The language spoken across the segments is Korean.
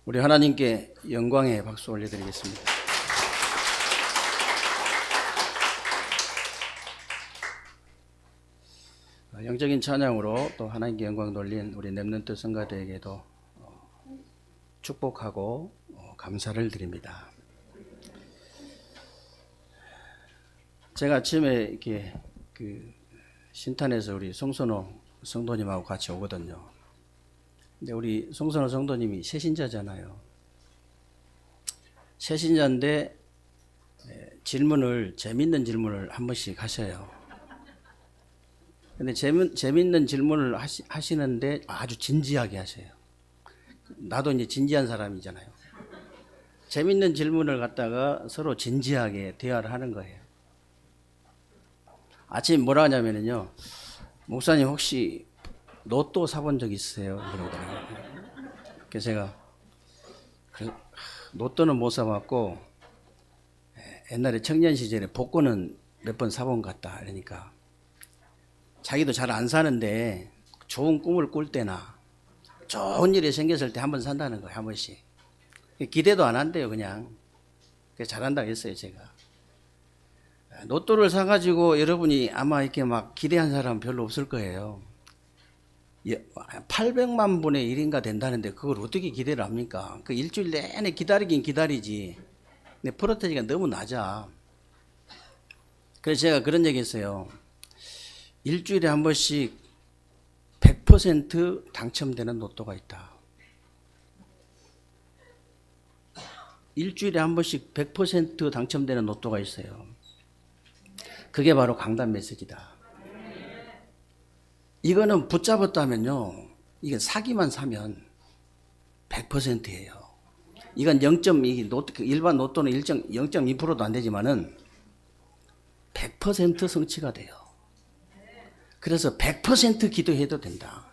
우리 하나님께 영광의 박수 올려드리겠습니다. 영적인 찬양으로 또 하나님께 영광 돌린 우리 렘넌트 성가대에게도 축복하고 감사를 드립니다. 제가 아침에 이렇게 신탄에서 우리 송선호 성도님하고 같이 오거든요. 근데 우리 송선호 성도님이 새신자잖아요. 새신자인데 재밌는 질문을 한 번씩 하셔요. 근데 재밌는 질문을 하시는데 아주 진지하게 하세요. 나도 이제 진지한 사람이잖아요. 재밌는 질문을 갖다가 서로 진지하게 대화를 하는 거예요. 아침에 뭐라 하냐면요. 목사님 혹시 로또 사본 적 있으세요? 그러더라고요. 그래서 제가 로또는 못 사봤고 옛날에 청년 시절에 복권은 몇 번 사본 것 같다. 그러니까 자기도 잘 안 사는데 좋은 꿈을 꿀 때나 좋은 일이 생겼을 때 한 번 산다는 거예요. 한 번씩. 기대도 안 한대요. 그냥. 잘한다고 했어요. 제가. 로또를 사가지고 여러분이 아마 이렇게 막 기대한 사람은 별로 없을 거예요. 800만 분의 1인가 된다는데 그걸 어떻게 기대를 합니까? 그 일주일 내내 기다리긴 기다리지. 근데 프로테지가 너무 낮아. 그래서 제가 그런 얘기 했어요. 일주일에 한 번씩 100% 당첨되는 로또가 있다. 일주일에 한 번씩 100% 당첨되는 로또가 있어요. 그게 바로 강단 메시지다. 이거는 붙잡았다면요. 이게 사기만 사면 100%예요. 이건 일반 로또는 0.2%도 안 되지만은 100% 성취가 돼요. 그래서 100% 기도해도 된다.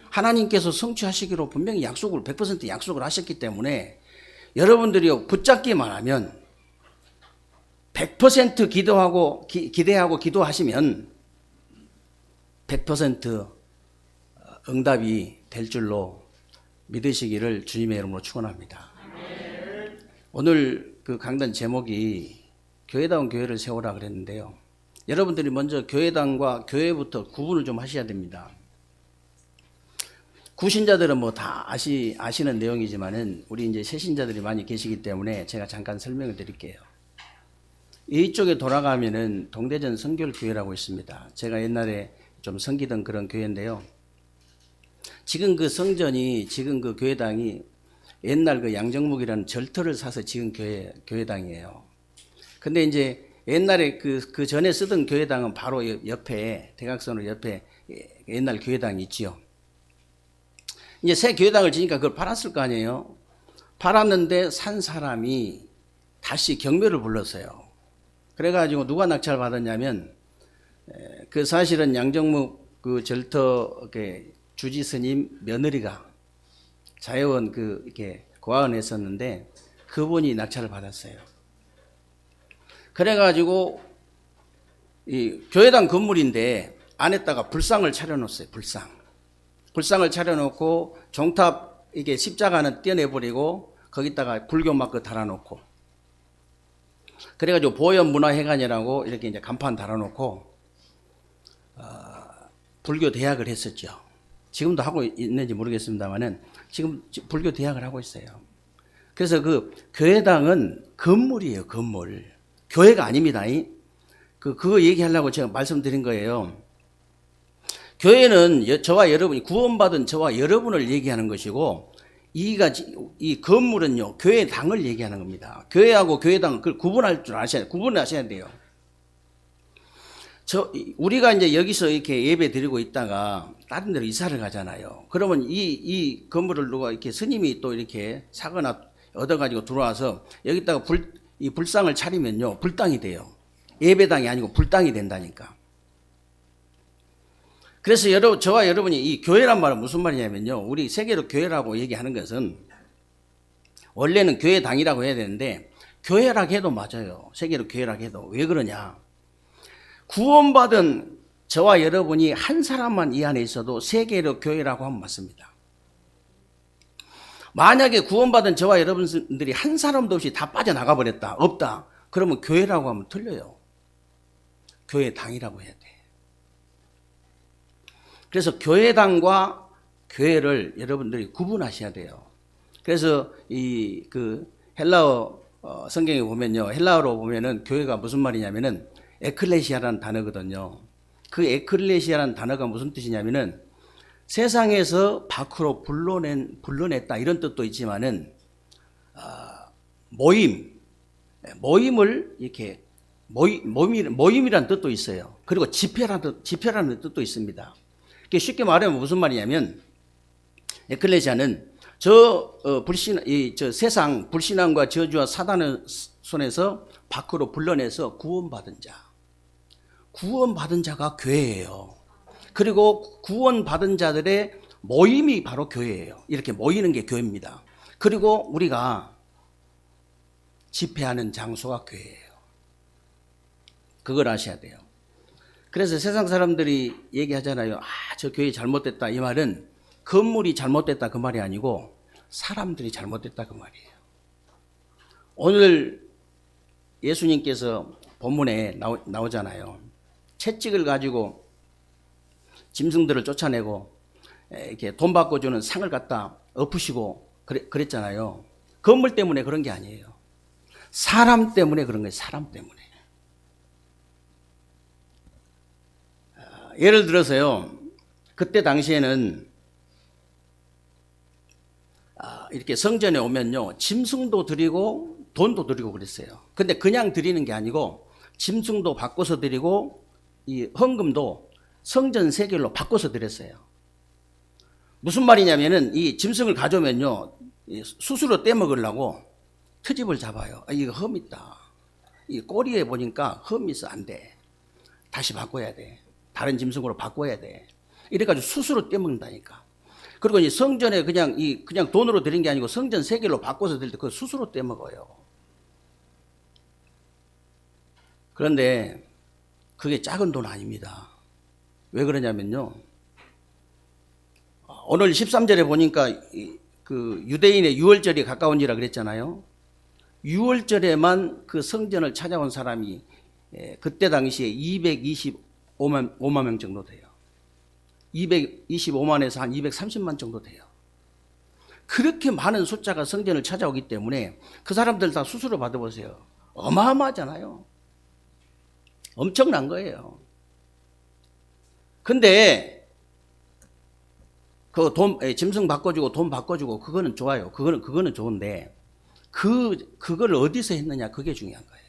하나님께서 성취하시기로 분명히 100% 약속을 하셨기 때문에 여러분들이 붙잡기만 하면 100% 기대하고 기도하시면 100% 응답이 될 줄로 믿으시기를 주님의 이름으로 축원합니다. 오늘 그 강단 제목이 교회다운 교회를 세우라 그랬는데요. 여러분들이 먼저 교회당과 교회부터 구분을 좀 하셔야 됩니다. 구신자들은 뭐 다 아시는 내용이지만은 우리 이제 새신자들이 많이 계시기 때문에 제가 잠깐 설명을 드릴게요. 이쪽에 돌아가면은 동대전 성결교회라고 있습니다. 제가 옛날에 좀 섬기던 그런 교회인데요. 지금 그 성전이, 지금 그 교회당이 옛날 그 양정묵이라는 절터를 사서 지은 교회당이에요. 근데 이제 옛날에 그 전에 쓰던 교회당은 바로 옆에, 대각선으로 옆에 옛날 교회당이 있지요. 이제 새 교회당을 지니까 그걸 팔았을 거 아니에요. 팔았는데 산 사람이 다시 경매를 불렀어요. 그래가지고 누가 낙찰 받았냐면, 그 사실은 양정묵 그 절터 주지 스님 며느리가 자회원 이렇게 고아원했었는데 그분이 낙찰을 받았어요. 그래가지고 이 교회당 건물인데 안에다가 불상을 차려놓았어요. 불상을 차려놓고 종탑 이게 십자가는 떼어내버리고 거기다가 불교 마크 달아놓고 그래가지고 보현문화회관이라고 이렇게 이제 간판 달아놓고 불교 대학을 했었죠. 지금도 하고 있는지 모르겠습니다만은 지금 불교 대학을 하고 있어요. 그래서 그 교회당은 건물이에요. 건물. 교회가 아닙니다. 그거 얘기하려고 제가 말씀드린 거예요. 교회는 저와 여러분이 구원받은 저와 여러분을 얘기하는 것이고 이 건물은요 교회당을 얘기하는 겁니다. 교회하고 교회당 그걸 구분하셔야 돼요. 우리가 이제 여기서 이렇게 예배 드리고 있다가 다른 데로 이사를 가잖아요. 그러면 이 건물을 누가 이렇게 스님이 또 이렇게 사거나 얻어가지고 들어와서 여기다가 이 불상을 차리면요 불당이 돼요. 예배당이 아니고 불당이 된다니까. 그래서 저와 여러분이 이 교회란 말은 무슨 말이냐면요. 우리 세계로 교회라고 얘기하는 것은 원래는 교회당이라고 해야 되는데 교회라고 해도 맞아요. 세계로 교회라고 해도. 왜 그러냐. 구원받은 저와 여러분이 한 사람만 이 안에 있어도 세계로 교회라고 하면 맞습니다. 만약에 구원받은 저와 여러분들이 한 사람도 없이 다 빠져나가 버렸다. 없다. 그러면 교회라고 하면 틀려요. 교회당이라고 해야 돼. 그래서 교회당과 교회를 여러분들이 구분하셔야 돼요. 그래서 헬라어 성경에 보면요. 헬라어로 보면은 교회가 무슨 말이냐면은 에클레시아라는 단어거든요. 그 에클레시아라는 단어가 무슨 뜻이냐면은 세상에서 밖으로 불러냈다 이런 뜻도 있지만은 모임을 이렇게 모임이라는 뜻도 있어요. 그리고 집회라는 뜻도 있습니다. 쉽게 말하면 무슨 말이냐면 에클레시아는 저 세상 불신앙과 저주와 사단의 손에서 밖으로 불러내서 구원받은 자가 교회예요. 그리고 구원받은 자들의 모임이 바로 교회예요. 이렇게 모이는 게 교회입니다. 그리고 우리가 집회하는 장소가 교회예요. 그걸 아셔야 돼요. 그래서 세상 사람들이 얘기하잖아요. 저 교회 잘못됐다. 이 말은 건물이 잘못됐다 그 말이 아니고 사람들이 잘못됐다 그 말이에요. 오늘 예수님께서 본문에 나오잖아요. 채찍을 가지고 짐승들을 쫓아내고 이렇게 돈 받고 주는 상을 갖다 엎으시고 그랬잖아요. 건물 때문에 그런 게 아니에요. 사람 때문에 그런 거예요. 사람 때문에. 예를 들어서요. 그때 당시에는 이렇게 성전에 오면요. 짐승도 드리고 돈도 드리고 그랬어요. 근데 그냥 드리는 게 아니고 짐승도 바꿔서 드리고 이 헌금도 성전 세겔로 바꿔서 드렸어요. 무슨 말이냐면은 이 짐승을 가져오면요. 수수료 떼먹으려고 트집을 잡아요. 이거 흠 있다. 이 꼬리에 보니까 흠 있어. 안 돼. 다시 바꿔야 돼. 다른 짐승으로 바꿔야 돼. 이래가지고 수수료 떼먹는다니까. 그리고 이 성전에 그냥 돈으로 드린 게 아니고 성전 세겔로 바꿔서 드릴 때 그 수수료 떼먹어요. 그런데 그게 작은 돈 아닙니다. 왜 그러냐면요. 오늘 13절에 보니까 그 유대인의 유월절이 가까운지라 그랬잖아요. 유월절에만 그 성전을 찾아온 사람이 그때 당시에 225만 명 정도 돼요. 225만에서 한 230만 정도 돼요. 그렇게 많은 숫자가 성전을 찾아오기 때문에 그 사람들 다 수수료 받아보세요. 어마어마하잖아요. 엄청난 거예요. 근데 그 짐승 바꿔주고 돈 바꿔주고 그거는 좋아요. 그거는 좋은데 그걸 어디서 했느냐 그게 중요한 거예요.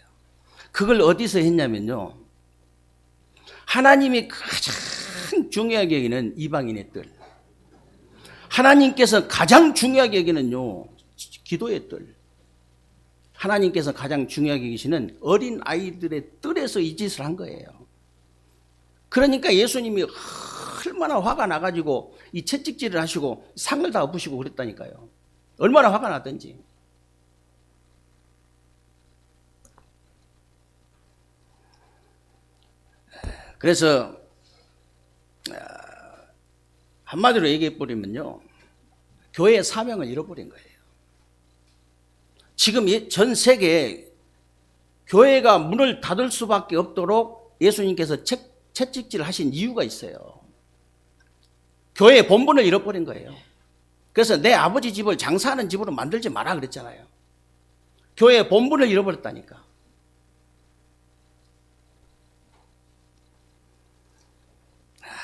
그걸 어디서 했냐면요. 하나님이 가장 중요하게 여기는 이방인의 뜰. 하나님께서 가장 중요하게 여기는요. 기도의 뜰. 하나님께서 가장 중요하게 여기시는 어린 아이들의 뜰에서 이 짓을 한 거예요. 그러니까 예수님이 얼마나 화가 나가지고 이 채찍질을 하시고 상을 다 엎으시고 그랬다니까요. 얼마나 화가 났던지. 그래서 한마디로 얘기해버리면요. 교회의 사명을 잃어버린 거예요. 지금 전 세계에 교회가 문을 닫을 수밖에 없도록 예수님께서 채찍질 하신 이유가 있어요. 교회의 본분을 잃어버린 거예요. 그래서 내 아버지 집을 장사하는 집으로 만들지 마라 그랬잖아요. 교회의 본분을 잃어버렸다니까.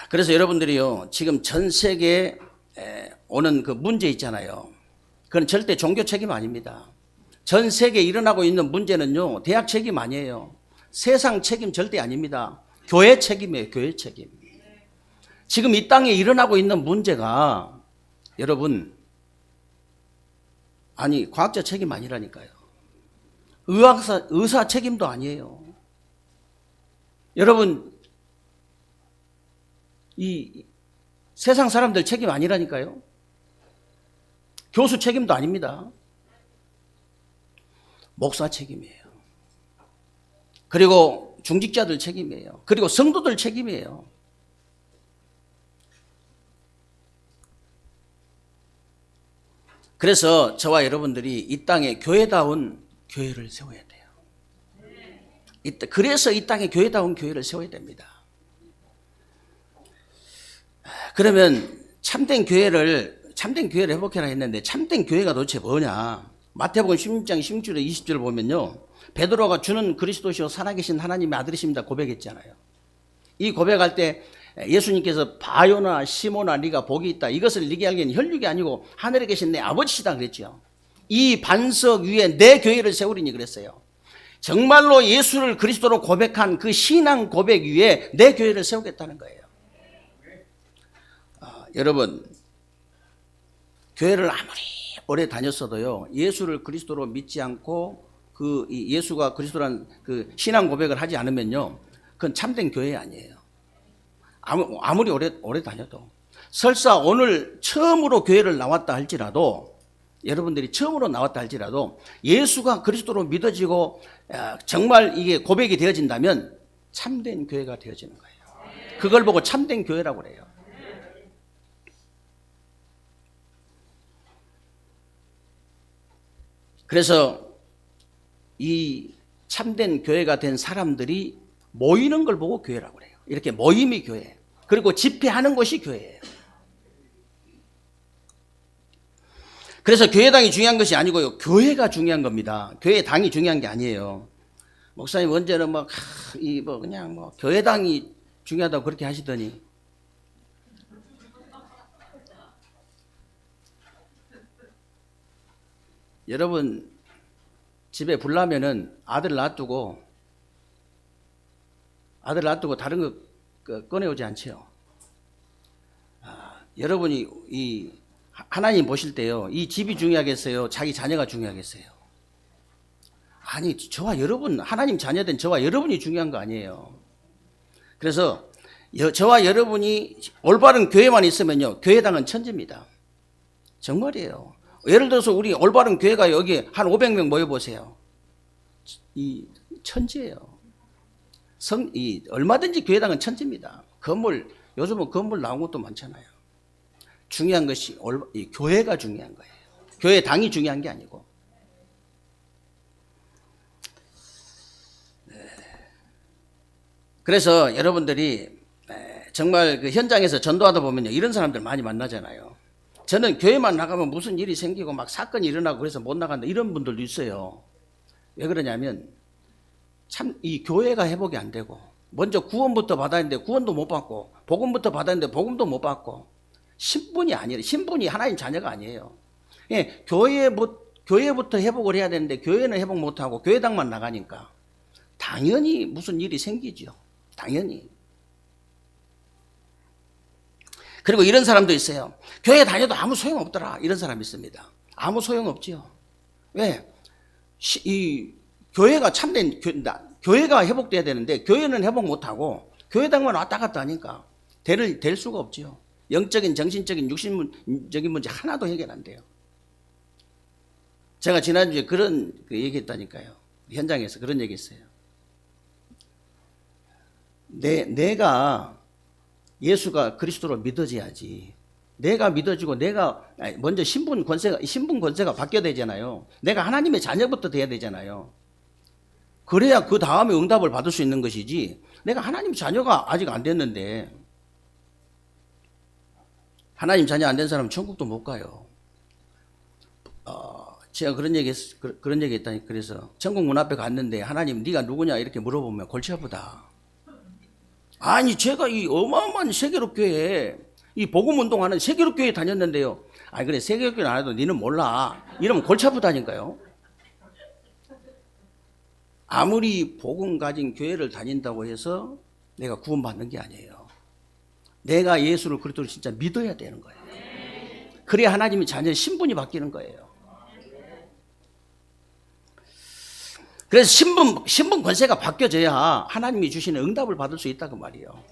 그래서 여러분들이요, 지금 전 세계에 오는 그 문제 있잖아요. 그건 절대 종교 책임 아닙니다. 전 세계에 일어나고 있는 문제는요, 대학 책임 아니에요. 세상 책임 절대 아닙니다. 교회 책임이에요, 교회 책임. 지금 이 땅에 일어나고 있는 문제가 여러분, 아니, 과학자 책임 아니라니까요. 의사 책임도 아니에요. 여러분, 이 세상 사람들 책임 아니라니까요. 교수 책임도 아닙니다. 목사 책임이에요. 그리고 중직자들 책임이에요. 그리고 성도들 책임이에요. 그래서 저와 여러분들이 이 땅에 교회다운 교회를 세워야 돼요. 그래서 이 땅에 교회다운 교회를 세워야 됩니다. 그러면 참된 교회를 회복해라 했는데 참된 교회가 도대체 뭐냐? 마태복음 16장 16절 20절을 보면요. 베드로가 주는 그리스도시요 살아계신 하나님의 아들이십니다 고백했잖아요. 이 고백할 때 예수님께서 바요나 시모나 네가 복이 있다. 이것을 네게 알기는 혈육이 아니고 하늘에 계신 내 아버지시다 그랬죠. 이 반석 위에 내 교회를 세우리니 그랬어요. 정말로 예수를 그리스도로 고백한 그 신앙 고백 위에 내 교회를 세우겠다는 거예요. 여러분, 교회를 아무리 오래 다녔어도요, 예수를 그리스도로 믿지 않고 예수가 그리스도란 그 신앙 고백을 하지 않으면요, 그건 참된 교회 아니에요. 아무리 오래 다녀도. 설사 오늘 처음으로 교회를 나왔다 할지라도, 여러분들이 처음으로 나왔다 할지라도 예수가 그리스도로 믿어지고 정말 이게 고백이 되어진다면 참된 교회가 되어지는 거예요. 그걸 보고 참된 교회라고 그래요. 그래서 이 참된 교회가 된 사람들이 모이는 걸 보고 교회라고 그래요. 이렇게 모임이 교회. 그리고 집회하는 것이 교회예요. 그래서 교회당이 중요한 것이 아니고요. 교회가 중요한 겁니다. 교회당이 중요한 게 아니에요. 목사님 언제는 그냥 교회당이 중요하다고 그렇게 하시더니 여러분 집에 불 나면은 아들 놔두고 다른 거 꺼내오지 않죠. 여러분이 이 하나님 보실 때요, 이 집이 중요하겠어요? 자기 자녀가 중요하겠어요? 아니, 저와 여러분, 하나님 자녀된 저와 여러분이 중요한 거 아니에요. 그래서 저와 여러분이 올바른 교회만 있으면요, 교회당은 천지입니다. 정말이에요. 예를 들어서 우리 올바른 교회가 여기 한 500명 모여보세요. 이 천지예요. 얼마든지 교회당은 천지입니다. 요즘은 건물 나온 것도 많잖아요. 중요한 것이 교회가 중요한 거예요. 교회당이 중요한 게 아니고. 그래서 여러분들이 정말 그 현장에서 전도하다 보면요, 이런 사람들 많이 만나잖아요. 저는 교회만 나가면 무슨 일이 생기고 막 사건이 일어나고 그래서 못 나간다 이런 분들도 있어요. 왜 그러냐면 참 이 교회가 회복이 안 되고 먼저 구원부터 받아야 하는데 구원도 못 받고 복음부터 받아야 하는데 복음도 못 받고 신분이 아니에요. 신분이 하나님 자녀가 아니에요. 예, 교회부터 회복을 해야 되는데 교회는 회복 못하고 교회당만 나가니까 당연히 무슨 일이 생기죠. 당연히. 그리고 이런 사람도 있어요. 교회 다녀도 아무 소용없더라. 이런 사람이 있습니다. 아무 소용없지요. 왜? 이 교회가 참된 교회가 회복돼야 되는데 교회는 회복 못하고 교회당만 왔다 갔다 하니까 될 수가 없지요. 영적인, 정신적인, 육신적인 문제 하나도 해결 안 돼요. 제가 지난주에 그런 얘기했다니까요. 현장에서 그런 얘기 했어요. 내가 예수가 그리스도로 믿어져야지. 내가 믿어지고 내가 먼저 신분 권세가 바뀌어야 되잖아요. 내가 하나님의 자녀부터 돼야 되잖아요. 그래야 그 다음에 응답을 받을 수 있는 것이지. 내가 하나님 자녀가 아직 안 됐는데 하나님 자녀 안 된 사람은 천국도 못 가요. 제가 그런 얘기 했다니까. 그래서 천국 문 앞에 갔는데 하나님 네가 누구냐 이렇게 물어보면 골치 아프다. 아니 제가 이 어마어마한 세계롭교회에 이 복음운동하는 세계롭교회에 다녔는데요. 아니 그래 세계롭교회 안 해도 니는 몰라. 이러면 골치 아프다니까요. 아무리 복음 가진 교회를 다닌다고 해서 내가 구원받는 게 아니에요. 내가 예수를 그리스도로 진짜 믿어야 되는 거예요. 그래야 하나님이 자녀의 신분이 바뀌는 거예요. 그래서 신분 권세가 바뀌어져야 하나님이 주시는 응답을 받을 수 있다고 말이에요.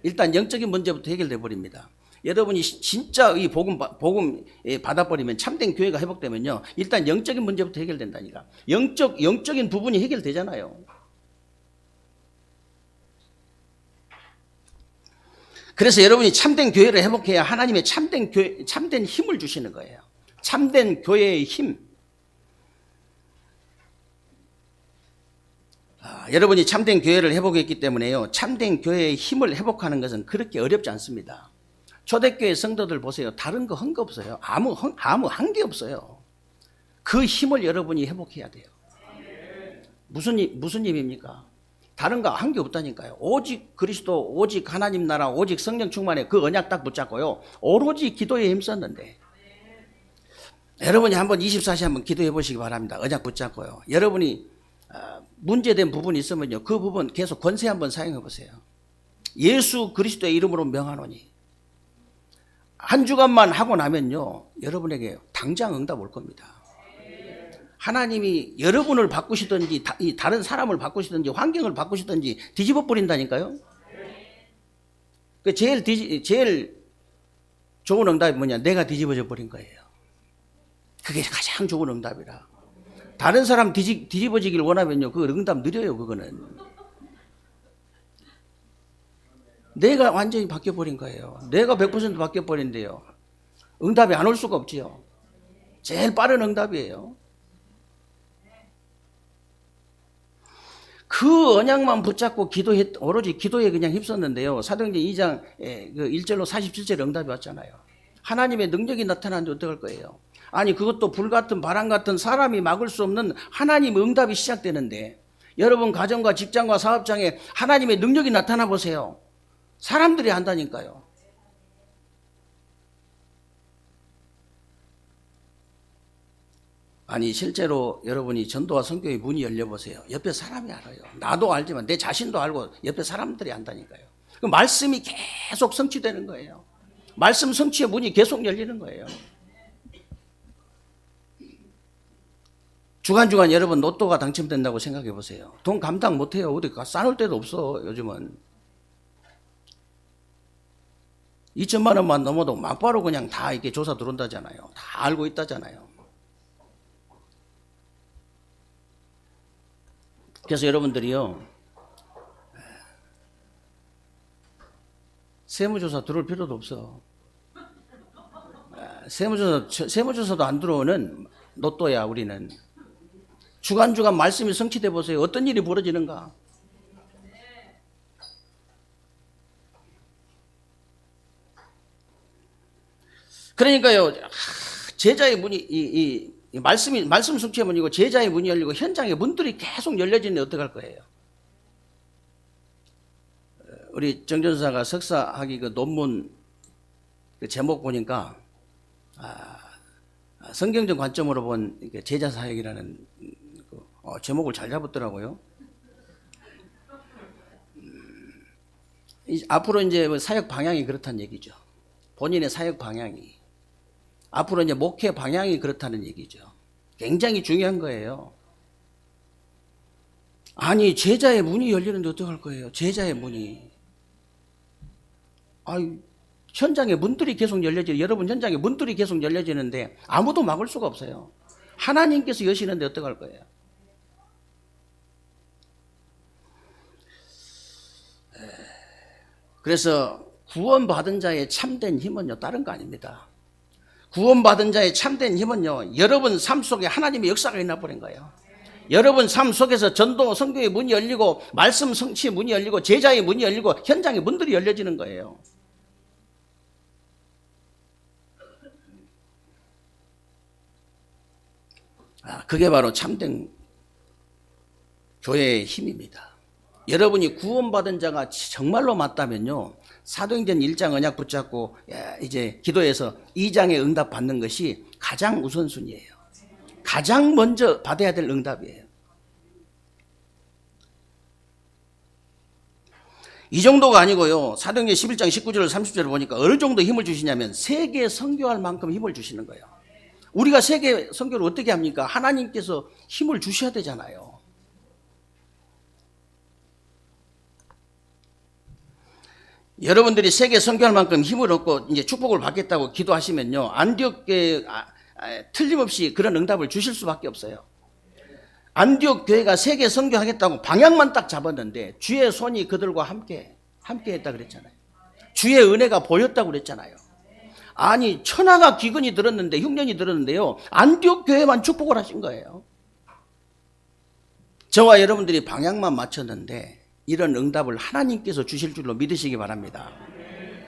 일단 영적인 문제부터 해결돼 버립니다. 여러분이 진짜 이 복음 받아버리면 참된 교회가 회복되면요. 일단 영적인 문제부터 해결된다니까. 영적인 부분이 해결되잖아요. 그래서 여러분이 참된 교회를 회복해야 하나님의 참된 힘을 주시는 거예요. 참된 교회의 힘. 여러분이 참된 교회를 회복했기 때문에요. 참된 교회의 힘을 회복하는 것은 그렇게 어렵지 않습니다. 초대교회 성도들 보세요. 다른 거 한 거 없어요. 아무 한 게 없어요. 그 힘을 여러분이 회복해야 돼요. 무슨 힘입니까? 다른 거 한 게 없다니까요. 오직 그리스도, 오직 하나님 나라, 오직 성령 충만에 그 언약 딱 붙잡고요. 오로지 기도에 힘썼는데. 여러분이 한번 24시 한번 기도해 보시기 바랍니다. 언약 붙잡고요. 여러분이 문제된 부분이 있으면요. 그 부분 계속 권세 한번 사용해 보세요. 예수 그리스도의 이름으로 명하노니. 한 주간만 하고 나면요. 여러분에게 당장 응답 올 겁니다. 하나님이 여러분을 바꾸시든지 다른 사람을 바꾸시든지 환경을 바꾸시든지 뒤집어 버린다니까요. 제일 좋은 응답이 뭐냐? 내가 뒤집어져 버린 거예요. 그게 가장 좋은 응답이라. 다른 사람 뒤집어지길 원하면요. 그 응답 느려요. 그거는. 내가 완전히 바뀌어버린 거예요. 내가 100% 바뀌어버린대요. 응답이 안 올 수가 없지요. 제일 빠른 응답이에요. 그 언약만 붙잡고 오로지 기도에 그냥 힘썼는데요. 사도행전 2장 1절로 47절 응답이 왔잖아요. 하나님의 능력이 나타나는데 어떡할 거예요? 아니 그것도 불같은 바람 같은 사람이 막을 수 없는 하나님의 응답이 시작되는데 여러분 가정과 직장과 사업장에 하나님의 능력이 나타나 보세요. 사람들이 한다니까요. 아니 실제로 여러분이 전도와 선교의 문이 열려보세요. 옆에 사람이 알아요. 나도 알지만 내 자신도 알고 옆에 사람들이 안다니까요. 그 말씀이 계속 성취되는 거예요. 말씀 성취의 문이 계속 열리는 거예요. 주간주간 여러분 로또가 당첨된다고 생각해 보세요. 돈 감당 못해요. 어디 싸놓을 데도 없어 요즘은. 2천만 원만 넘어도 막바로 그냥 다 이렇게 조사 들어온다잖아요. 다 알고 있다잖아요. 그래서 여러분들이요. 세무조사 들어올 필요도 없어. 세무조사도 안 들어오는 로또야 우리는. 주간주간 말씀이 성취돼 보세요. 어떤 일이 벌어지는가. 그러니까요. 제자의 문이 말씀 성취의 문이고 제자의 문이 열리고 현장의 문들이 계속 열려지는데 어떡할 거예요? 우리 정전사가 석사학위 그 논문 그 제목 보니까 성경적 관점으로 본 제자 사역이라는 제목을 잘 잡았더라고요. 앞으로 이제 사역 방향이 그렇다는 얘기죠. 본인의 사역 방향이. 앞으로 이제 목회 방향이 그렇다는 얘기죠. 굉장히 중요한 거예요. 아니, 제자의 문이 열리는데 어떡할 거예요? 제자의 문이. 현장에 문들이 계속 열려지는, 여러분 현장에 문들이 계속 열려지는데 아무도 막을 수가 없어요. 하나님께서 여시는데 어떡할 거예요? 그래서 구원받은 자의 참된 힘은요, 다른 거 아닙니다. 구원받은 자의 참된 힘은요, 여러분 삶 속에 하나님의 역사가 있나 버린 거예요. 여러분 삶 속에서 전도, 선교의 문이 열리고, 말씀 성취의 문이 열리고, 제자의 문이 열리고, 현장의 문들이 열려지는 거예요. 그게 바로 참된 교회의 힘입니다. 여러분이 구원받은 자가 정말로 맞다면요, 사도행전 1장 언약 붙잡고 이제 기도해서 2장에 응답 받는 것이 가장 우선순위예요. 가장 먼저 받아야 될 응답이에요. 이 정도가 아니고요, 사도행전 11장 19절 30절을 보니까 어느 정도 힘을 주시냐면 세계 선교할 만큼 힘을 주시는 거예요. 우리가 세계 선교를 어떻게 합니까? 하나님께서 힘을 주셔야 되잖아요. 여러분들이 세계 선교할 만큼 힘을 얻고 이제 축복을 받겠다고 기도하시면요, 안디옥 틀림없이 그런 응답을 주실 수밖에 없어요. 안디옥 교회가 세계 선교하겠다고 방향만 딱 잡았는데 주의 손이 그들과 함께 했다 그랬잖아요. 주의 은혜가 보였다고 그랬잖아요. 아니 천하가 기근이 들었는데 흉년이 들었는데요. 안디옥 교회만 축복을 하신 거예요. 저와 여러분들이 방향만 맞췄는데 이런 응답을 하나님께서 주실 줄로 믿으시기 바랍니다.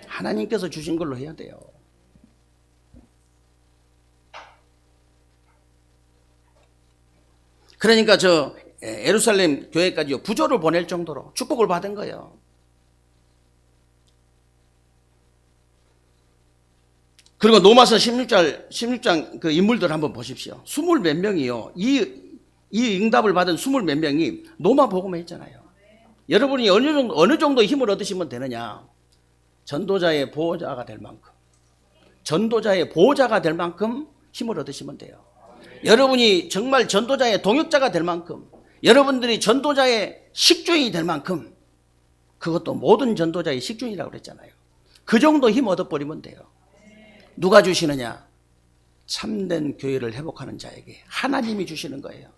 하나님께서 주신 걸로 해야 돼요. 그러니까 저 예루살렘 교회까지 부조를 보낼 정도로 축복을 받은 거예요. 그리고 로마서 16장 그 인물들 한번 보십시오. 20 몇 명이요. 이 응답을 받은 20 몇 명이 로마 복음을 했잖아요. 여러분이 어느 정도 힘을 얻으시면 되느냐. 전도자의 보호자가 될 만큼. 전도자의 보호자가 될 만큼 힘을 얻으시면 돼요. 여러분이 정말 전도자의 동역자가 될 만큼, 여러분들이 전도자의 식주인이 될 만큼, 그것도 모든 전도자의 식주인이라고 그랬잖아요. 그 정도 힘 얻어버리면 돼요. 누가 주시느냐? 참된 교회를 회복하는 자에게 하나님이 주시는 거예요.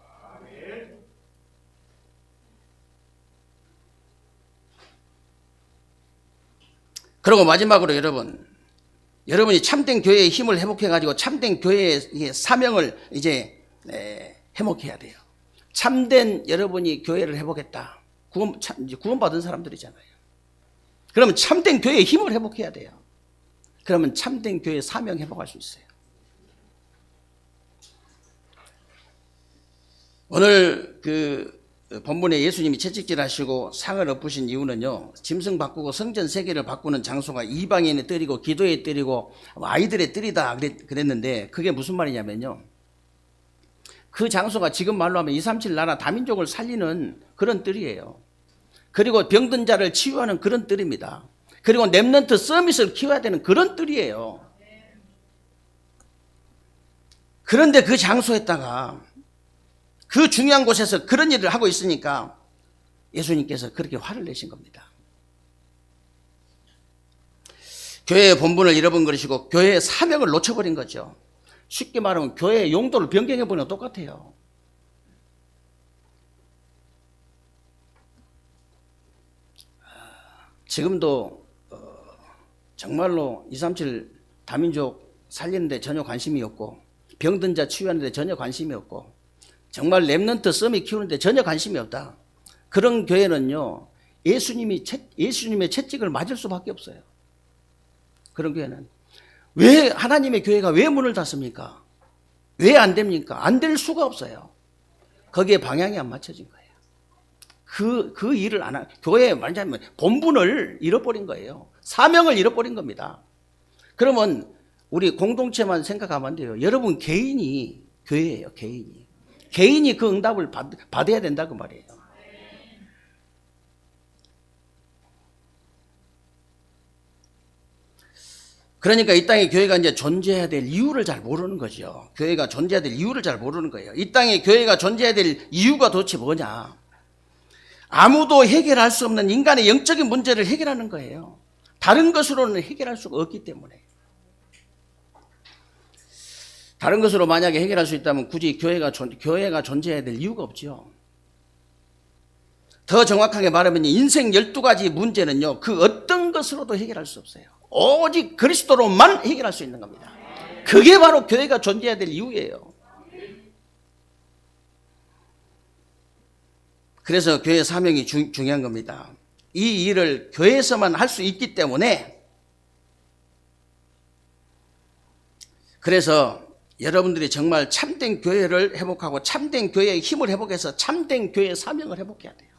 그리고 마지막으로 여러분이 참된 교회의 힘을 회복해가지고 참된 교회의 사명을 이제 회복해야 돼요. 참된 여러분이 교회를 회복했다. 구원받은 사람들이잖아요. 그러면 참된 교회의 힘을 회복해야 돼요. 그러면 참된 교회의 사명 회복할 수 있어요. 오늘 그 본문에 예수님이 채찍질 하시고 상을 엎으신 이유는요, 짐승 바꾸고 성전 세계를 바꾸는 장소가 이방인의 뜰이고 기도의 뜰이고 아이들의 뜰이다 그랬는데, 그게 무슨 말이냐면요, 그 장소가 지금 말로 하면 237 나라 다민족을 살리는 그런 뜰이에요. 그리고 병든 자를 치유하는 그런 뜰입니다. 그리고 렘넌트 서밋을 키워야 되는 그런 뜰이에요. 그런데 그 장소에다가 그 중요한 곳에서 그런 일을 하고 있으니까 예수님께서 그렇게 화를 내신 겁니다. 교회의 본분을 잃어버리시고 교회의 사명을 놓쳐버린 거죠. 쉽게 말하면 교회의 용도를 변경해버리는 거 똑같아요. 지금도 정말로 237 다민족 살리는데 전혀 관심이 없고, 병든 자 치유하는데 전혀 관심이 없고, 정말 렘넌트 썸이 키우는데 전혀 관심이 없다. 그런 교회는요, 예수님의 채찍을 맞을 수밖에 없어요. 그런 교회는. 왜 하나님의 교회가 왜 문을 닫습니까? 왜 안 됩니까? 안 될 수가 없어요. 거기에 방향이 안 맞춰진 거예요. 그 일을 안 교회에 말하자면 본분을 잃어버린 거예요. 사명을 잃어버린 겁니다. 그러면 우리 공동체만 생각하면 안 돼요. 여러분 개인이 교회예요. 개인이 그 응답을 받아야 된다고 말이에요. 그러니까 이 땅에 교회가 이제 존재해야 될 이유를 잘 모르는 거죠. 교회가 존재해야 될 이유를 잘 모르는 거예요. 이 땅에 교회가 존재해야 될 이유가 도대체 뭐냐? 아무도 해결할 수 없는 인간의 영적인 문제를 해결하는 거예요. 다른 것으로는 해결할 수가 없기 때문에. 다른 것으로 만약에 해결할 수 있다면 굳이 교회가 존재해야 될 이유가 없죠. 더 정확하게 말하면 인생 12가지 문제는요, 그 어떤 것으로도 해결할 수 없어요. 오직 그리스도로만 해결할 수 있는 겁니다. 그게 바로 교회가 존재해야 될 이유예요. 그래서 교회 사명이 중요한 겁니다. 이 일을 교회에서만 할 수 있기 때문에, 그래서 여러분들이 정말 참된 교회를 회복하고 참된 교회의 힘을 회복해서 참된 교회의 사명을 회복해야 돼요.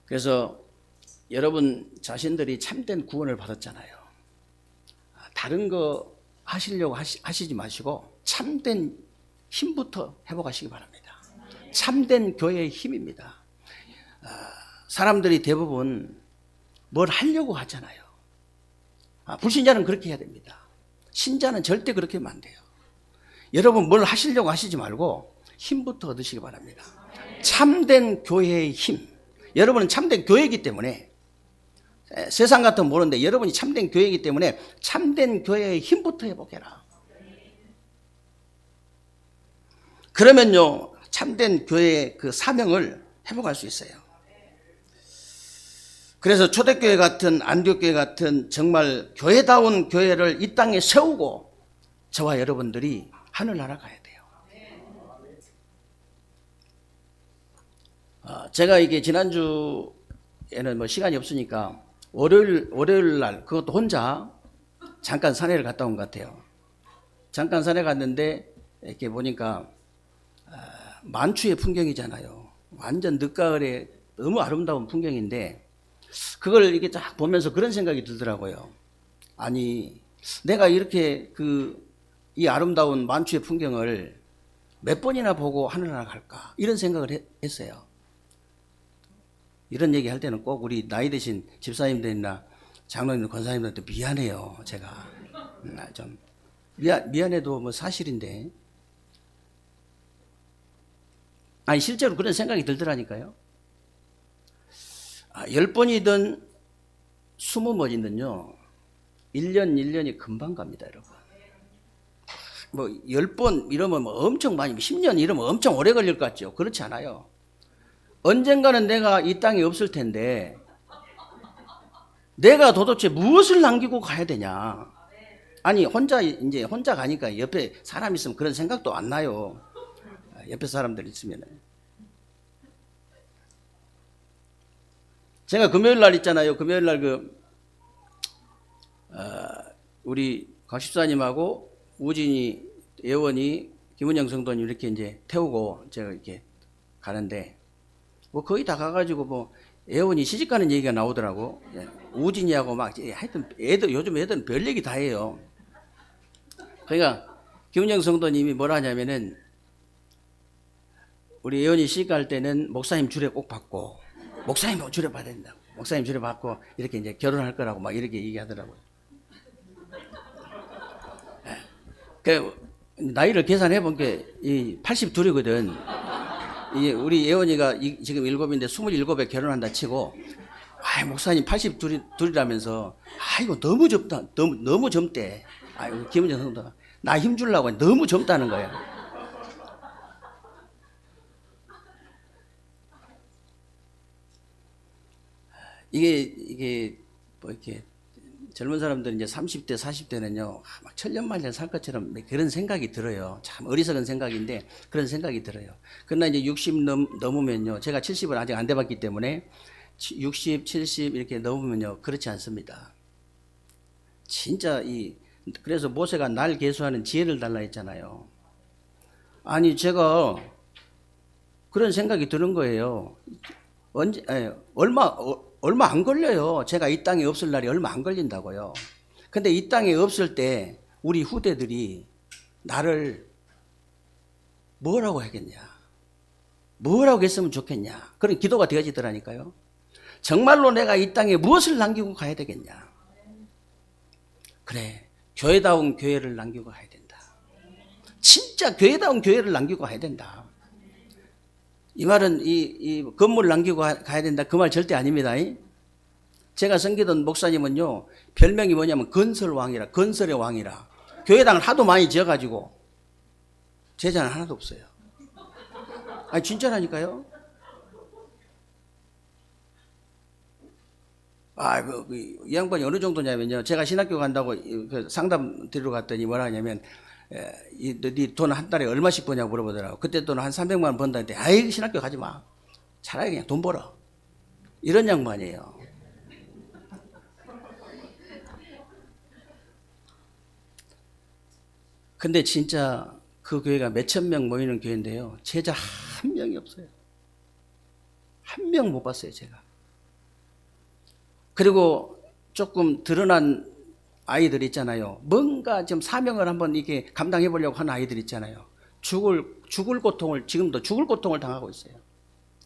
그래서 여러분 자신들이 참된 구원을 받았잖아요. 다른 거 하시려고 하시지 마시고 참된 힘부터 회복하시기 바랍니다. 참된 교회의 힘입니다. 사람들이 대부분 뭘 하려고 하잖아요. 불신자는 그렇게 해야 됩니다. 신자는 절대 그렇게 하면 안 돼요. 여러분 뭘 하시려고 하시지 말고 힘부터 얻으시기 바랍니다. 참된 교회의 힘. 여러분은 참된 교회이기 때문에, 세상 같은 모르는데 여러분이 참된 교회이기 때문에 참된 교회의 힘부터 회복해라. 그러면요, 참된 교회의 그 사명을 회복할 수 있어요. 그래서 초대교회 같은 안디옥교회 같은 정말 교회다운 교회를 이 땅에 세우고 저와 여러분들이 하늘나라 가야 돼요. 제가 이게 지난주에는 뭐 시간이 없으니까 월요일 날 그것도 혼자 잠깐 산에를 갔다 온 것 같아요. 잠깐 산에 갔는데 이렇게 보니까 만추의 풍경이잖아요. 완전 늦가을에 너무 아름다운 풍경인데 그걸 이렇게 딱 보면서 그런 생각이 들더라고요. 아니 내가 이렇게 이 아름다운 만추의 풍경을 몇 번이나 보고 하늘나라 갈까 이런 생각을 했어요. 이런 얘기 할 때는 꼭 우리 나이 드신 집사님들이나 장로님들 권사님들한테 미안해요. 제가 좀 미안해도 뭐 사실인데 아니 실제로 그런 생각이 들더라니까요. 10번이든 20번이든요 1년이 금방 갑니다. 여러분 뭐 10번 이러면 뭐 엄청 많이 10년 이러면 엄청 오래 걸릴 것 같죠. 그렇지 않아요. 언젠가는 내가 이 땅에 없을 텐데 내가 도대체 무엇을 남기고 가야 되냐. 아니 혼자 가니까 옆에 사람 있으면 그런 생각도 안 나요. 옆에 사람들 있으면은. 제가 금요일 날 있잖아요. 금요일 날 우리 곽 집사님하고 우진이, 예원이, 김은영 성도님 이렇게 이제 태우고 제가 이렇게 가는데 뭐 거의 다 가가지고 뭐 예원이 시집 가는 얘기가 나오더라고. 우진이하고 막 하여튼 요즘 애들은 별 얘기 다 해요. 그러니까 김은영 성도님이 뭐라 하냐면은 우리 예원이 시집 갈 때는 목사님 주례 꼭 받고 목사님 주례 받아야 된다고. 목사님 주례 받고 이렇게 이제 결혼할 거라고 막 이렇게 얘기하더라고요. 그 나이를 계산해 본 게 82이거든. 우리 예원이가 지금 7인데 27에 결혼한다 치고 목사님 82이라면서 이거 너무 젊다. 너무 젊대. 김은정 성도가 나 힘주려고 너무 젊다는 거야. 이게 뭐 이렇게 젊은 사람들은 이제 30대, 40대는요, 막 천년만년 살 것처럼 그런 생각이 들어요. 참 어리석은 생각인데 그런 생각이 들어요. 그러나 이제 60 넘으면요, 제가 70은 아직 안 돼봤기 때문에 60, 70 이렇게 넘으면요, 그렇지 않습니다. 진짜 그래서 모세가 날 계수하는 지혜를 달라 했잖아요. 아니, 제가 그런 생각이 드는 거예요. 얼마 안 걸려요. 제가 이 땅에 없을 날이 얼마 안 걸린다고요. 근데 이 땅에 없을 때 우리 후대들이 나를 뭐라고 하겠냐. 뭐라고 했으면 좋겠냐. 그런 기도가 되어지더라니까요. 정말로 내가 이 땅에 무엇을 남기고 가야 되겠냐. 그래, 교회다운 교회를 남기고 가야 된다. 진짜 교회다운 교회를 남기고 가야 된다. 이 말은 이 건물 남기고 가야 된다 그 말 절대 아닙니다. 제가 섬기던 목사님은요 별명이 뭐냐면 건설왕이라, 건설의 왕이라. 교회당을 하도 많이 지어가지고 제자는 하나도 없어요. 진짜라니까요. 이 양반이 어느 정도냐면요, 제가 신학교 간다고 상담 드리러 갔더니 뭐라 하냐면 네 돈 한 달에 얼마씩 버냐고 물어보더라고. 그때 돈은 한 300만 원 번다는데 신학교 가지 마. 차라리 그냥 돈 벌어. 이런 양반이에요. 근데 진짜 그 교회가 몇천 명 모이는 교회인데요, 제자 한 명이 없어요. 한 명 못 봤어요, 제가. 그리고 조금 드러난 아이들 있잖아요. 뭔가 좀 사명을 한번 이렇게 감당해 보려고 하는 아이들 있잖아요. 죽을 고통을, 지금도 죽을 고통을 당하고 있어요.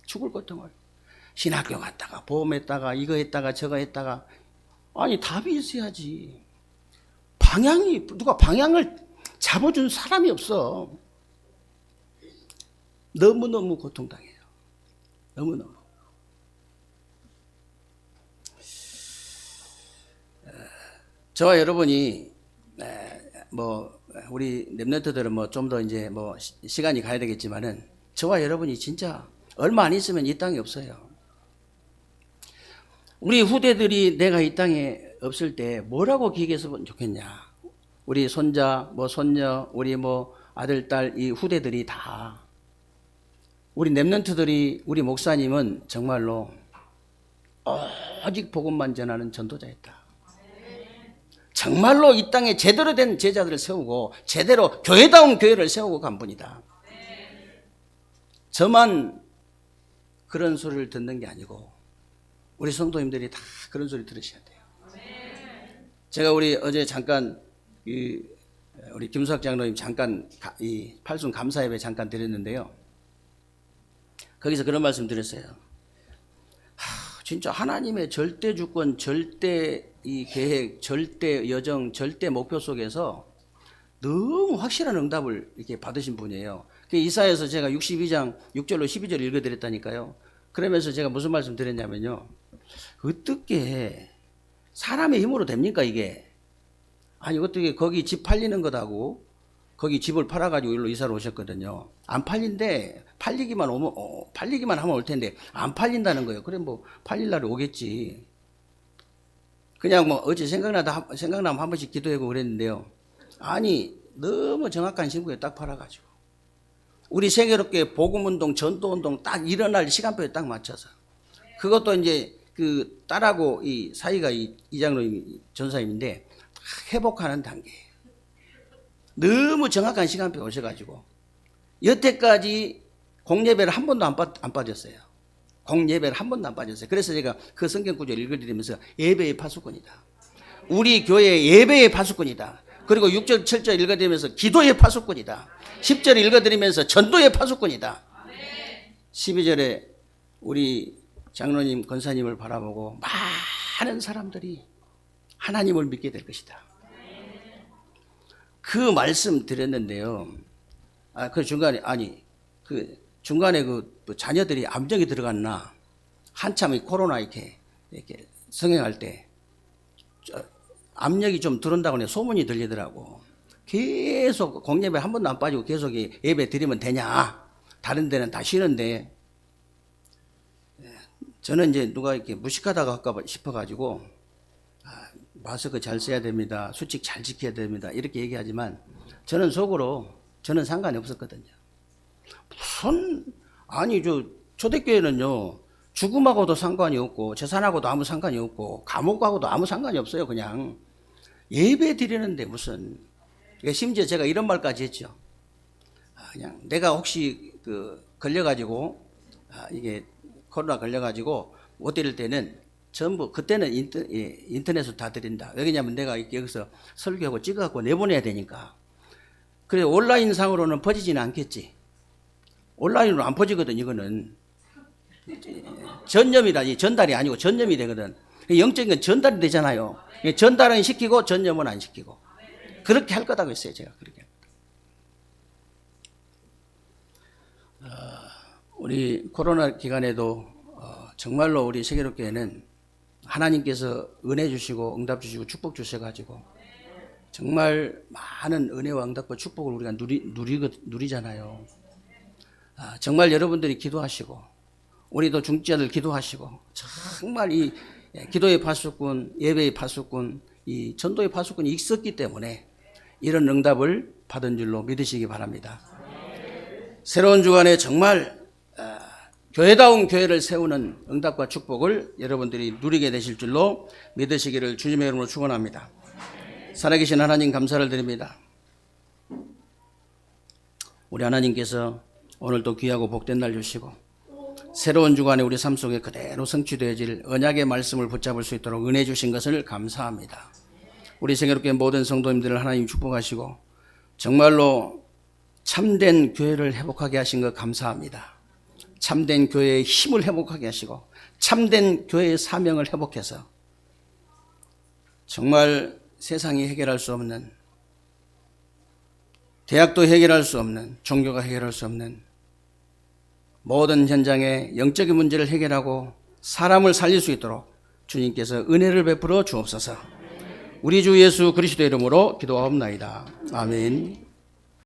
죽을 고통을. 신학교 갔다가 보험했다가 이거 했다가 저거 했다가. 답이 있어야지. 누가 방향을 잡아준 사람이 없어. 너무너무 고통당해요. 너무너무. 저와 여러분이 우리 랩런트들은 좀 더 이제 시간이 가야 되겠지만은 저와 여러분이 진짜 얼마 안 있으면 이 땅에 없어요. 우리 후대들이 내가 이 땅에 없을 때 뭐라고 기억했으면 좋겠냐. 우리 손자, 손녀, 우리 아들, 딸, 이 후대들이 다, 우리 랩런트들이, 우리 목사님은 정말로 오직 복음만 전하는 전도자였다. 정말로 이 땅에 제대로 된 제자들을 세우고 제대로 교회다운 교회를 세우고 간 분이다. 저만 그런 소리를 듣는 게 아니고 우리 성도님들이 다 그런 소리 들으셔야 돼요. 제가 어제 잠깐 우리 김수학 장로님 잠깐 이 팔순 감사 예배 잠깐 드렸는데요. 거기서 그런 말씀 드렸어요. 진짜 하나님의 절대 주권, 절대 이 계획, 절대 여정, 절대 목표 속에서 너무 확실한 응답을 이렇게 받으신 분이에요. 이사야서 제가 62장 6절로 12절 읽어드렸다니까요. 그러면서 제가 무슨 말씀 드렸냐면요. 어떻게 사람의 힘으로 됩니까 이게? 아니 어떻게 거기 집 팔리는 것하고 거기 집을 팔아가지고 일로 이사를 오셨거든요. 안 팔린데 팔리기만 하면 올 텐데 안 팔린다는 거예요. 그래 팔릴 날이 오겠지. 그냥 어제 생각나면 한 번씩 기도하고 그랬는데요. 아니 너무 정확한 신구에 딱 팔아가지고 우리 세계롭게 복음운동, 전도운동 딱 일어날 시간표에 딱 맞춰서 그것도 이제 그 딸하고 이 사이가 이장로님 전사님인데 회복하는 단계예요. 너무 정확한 시간표에 오셔가지고 여태까지 공예배를 한 번도 안 빠졌어요. 공예배를 한 번도 안 빠졌어요. 그래서 제가 그 성경 구절 읽어드리면서 예배의 파수꾼이다. 우리 교회 예배의 파수꾼이다. 그리고 6절 7절 읽어드리면서 기도의 파수꾼이다. 10절 읽어드리면서 전도의 파수꾼이다. 12절에 우리 장로님 권사님을 바라보고 많은 사람들이 하나님을 믿게 될 것이다. 그 말씀 드렸는데요. 그 중간에 자녀들이 암정이 들어갔나 한참 코로나 이렇게 성행할 때 압력이 좀 들어온다고 소문이 들리더라고. 계속 공예배 한 번도 안 빠지고 계속 예배 드리면 되냐? 다른 데는 다 쉬는데 저는 이제 누가 이렇게 무식하다고 할까 싶어가지고 마스크 잘 써야 됩니다. 수칙 잘 지켜야 됩니다. 이렇게 얘기하지만 저는 속으로 저는 상관이 없었거든요. 초대교회는요 죽음하고도 상관이 없고 재산하고도 아무 상관이 없고 감옥하고도 아무 상관이 없어요. 그냥 예배 드리는데 무슨 심지어 제가 이런 말까지 했죠. 그냥 내가 혹시 걸려가지고 이게 코로나 걸려가지고 못 드릴 때는 전부 그때는 인터넷으로 다 드린다. 왜냐면 내가 여기서 설교하고 찍어갖고 내보내야 되니까. 그래 온라인 상으로는 퍼지지는 않겠지. 온라인으로 안 퍼지거든. 이거는 전염이라지 전달이 아니고 전염이 되거든. 영적인 건 전달이 되잖아요. 전달은 시키고 전염은 안 시키고 그렇게 할 거다고 했어요. 제가 그렇게. 우리 코로나 기간에도 정말로 우리 세계롭교회는 하나님께서 은혜 주시고 응답 주시고 축복 주셔가지고 정말 많은 은혜와 응답과 축복을 우리가 누리잖아요. 정말 여러분들이 기도하시고 우리도 중지자들 기도하시고 정말 이 기도의 파수꾼, 예배의 파수꾼, 이 전도의 파수꾼이 있었기 때문에 이런 응답을 받은 줄로 믿으시기 바랍니다. 새로운 주간에 정말 교회다운 교회를 세우는 응답과 축복을 여러분들이 누리게 되실 줄로 믿으시기를 주님의 이름으로 축원합니다. 살아계신 하나님 감사를 드립니다. 우리 하나님께서 오늘도 귀하고 복된 날 주시고 새로운 주간에 우리 삶 속에 그대로 성취되어질 언약의 말씀을 붙잡을 수 있도록 은혜 주신 것을 감사합니다. 우리 세계롭게 모든 성도님들을 하나님 축복하시고 정말로 참된 교회를 회복하게 하신 것 감사합니다. 참된 교회의 힘을 회복하게 하시고 참된 교회의 사명을 회복해서 정말 세상이 해결할 수 없는, 대학도 해결할 수 없는, 종교가 해결할 수 없는 모든 현장의 영적인 문제를 해결하고 사람을 살릴 수 있도록 주님께서 은혜를 베풀어 주옵소서. 우리 주 예수 그리스도의 이름으로 기도하옵나이다. 아멘.